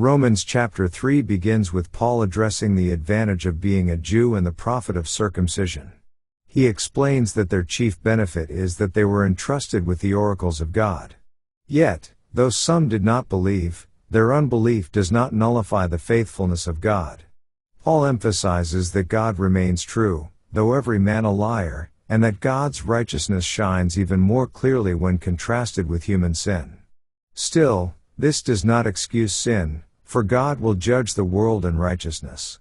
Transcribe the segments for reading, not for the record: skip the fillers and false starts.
Romans chapter 3 begins with Paul addressing the advantage of being a Jew and the profit of circumcision. He explains that their chief benefit is that they were entrusted with the oracles of God. Yet, though some did not believe, their unbelief does not nullify the faithfulness of God. Paul emphasizes that God remains true, though every man a liar, and that God's righteousness shines even more clearly when contrasted with human sin. Still, this does not excuse sin, for God will judge the world in righteousness.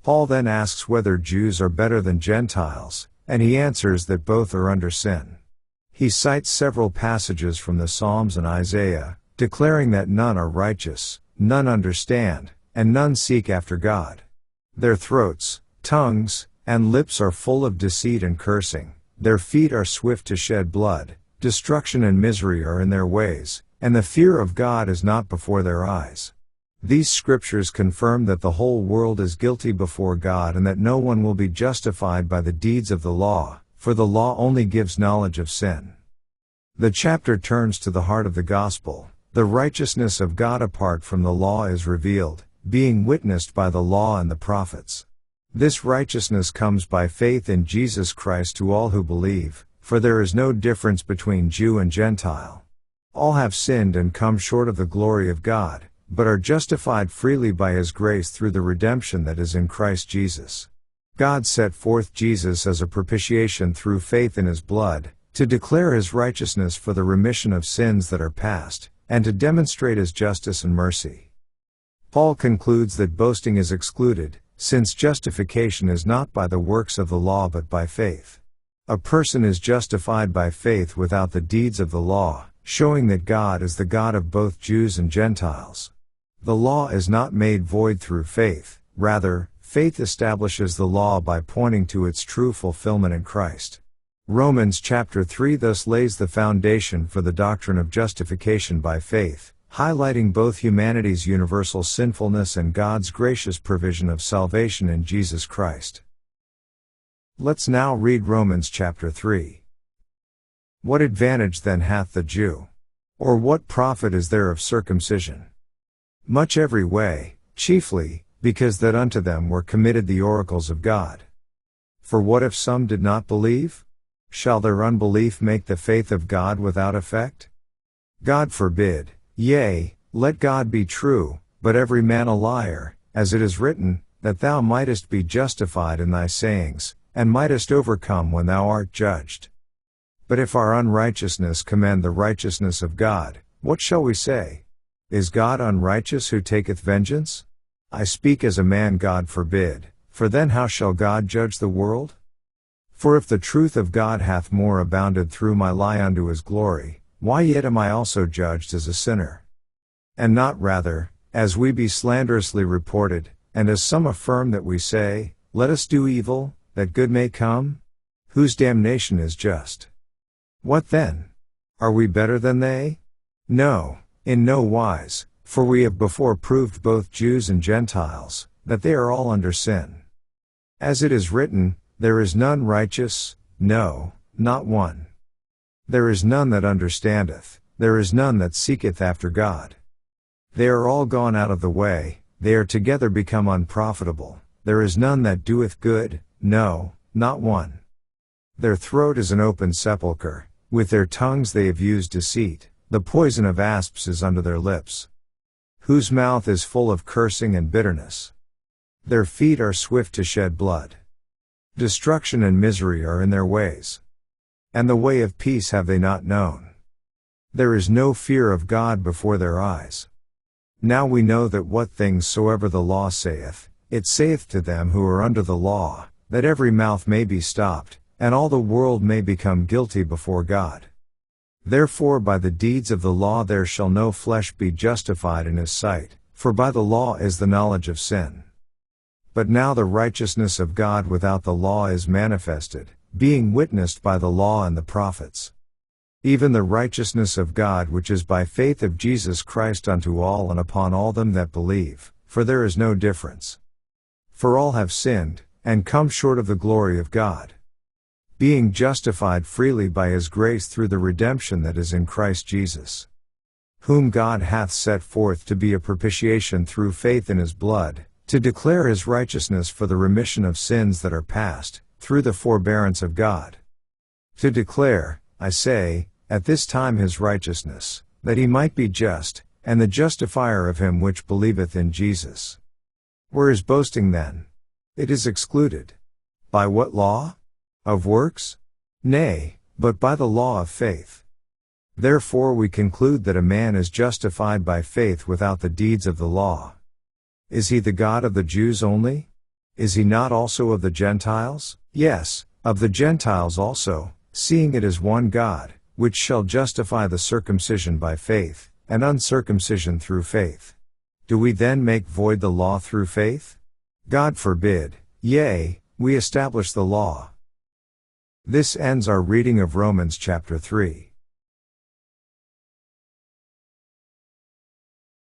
Paul then asks whether Jews are better than Gentiles, and he answers that both are under sin. He cites several passages from the Psalms and Isaiah, declaring that none are righteous, none understand, and none seek after God. Their throats, tongues, and lips are full of deceit and cursing, their feet are swift to shed blood, destruction and misery are in their ways, and the fear of God is not before their eyes. These scriptures confirm that the whole world is guilty before God and that no one will be justified by the deeds of the law, for the law only gives knowledge of sin. The chapter turns to the heart of the gospel. The righteousness of God apart from the law is revealed, being witnessed by the law and the prophets. This righteousness comes by faith in Jesus Christ to all who believe, for there is no difference between Jew and Gentile. All have sinned and come short of the glory of God, but are justified freely by His grace through the redemption that is in Christ Jesus. God set forth Jesus as a propitiation through faith in His blood, to declare His righteousness for the remission of sins that are past, and to demonstrate His justice and mercy. Paul concludes that boasting is excluded, since justification is not by the works of the law but by faith. A person is justified by faith without the deeds of the law, showing that God is the God of both Jews and Gentiles. The law is not made void through faith, rather, faith establishes the law by pointing to its true fulfillment in Christ. Romans chapter 3 thus lays the foundation for the doctrine of justification by faith, highlighting both humanity's universal sinfulness and God's gracious provision of salvation in Jesus Christ. Let's now read Romans chapter 3. What advantage then hath the Jew? Or what profit is there of circumcision? Much every way, chiefly, because that unto them were committed the oracles of God. For what if some did not believe? Shall their unbelief make the faith of God without effect? God forbid. Yea, let God be true, but every man a liar, as it is written, that thou mightest be justified in thy sayings, and mightest overcome when thou art judged. But if our unrighteousness commend the righteousness of God, what shall we say? Is God unrighteous who taketh vengeance? I speak as a man, God forbid, for then how shall God judge the world? For if the truth of God hath more abounded through my lie unto His glory, why yet am I also judged as a sinner? And not rather, as we be slanderously reported, and as some affirm that we say, let us do evil, that good may come? Whose damnation is just. What then? Are we better than they? No, in no wise, for we have before proved both Jews and Gentiles, that they are all under sin. As it is written, there is none righteous, no, not one. There is none that understandeth, there is none that seeketh after God. They are all gone out of the way, they are together become unprofitable, there is none that doeth good, no, not one. Their throat is an open sepulchre, with their tongues they have used deceit, the poison of asps is under their lips. Whose mouth is full of cursing and bitterness. Their feet are swift to shed blood. Destruction and misery are in their ways. And the way of peace have they not known. There is no fear of God before their eyes. Now we know that what things soever the law saith, it saith to them who are under the law, that every mouth may be stopped, and all the world may become guilty before God. Therefore by the deeds of the law there shall no flesh be justified in His sight, for by the law is the knowledge of sin. But now the righteousness of God without the law is manifested, being witnessed by the law and the prophets. Even the righteousness of God which is by faith of Jesus Christ unto all and upon all them that believe, for there is no difference. For all have sinned, and come short of the glory of God. Being justified freely by His grace through the redemption that is in Christ Jesus. whom God hath set forth to be a propitiation through faith in his blood, to declare his righteousness for the remission of sins that are past, through the forbearance of God. To declare, I say, at this time his righteousness, that he might be just, and the justifier of him which believeth in Jesus. Where is boasting then? It is excluded. By what law? Of works? Nay, but by the law of faith. Therefore we conclude that a man is justified by faith without the deeds of the law. Is he the God of the Jews only? Is he not also of the Gentiles? Yes, of the Gentiles also, seeing it is one God, which shall justify the circumcision by faith, and uncircumcision through faith. Do we then make void the law through faith? God forbid, yea, we establish the law. This ends our reading of Romans chapter 3.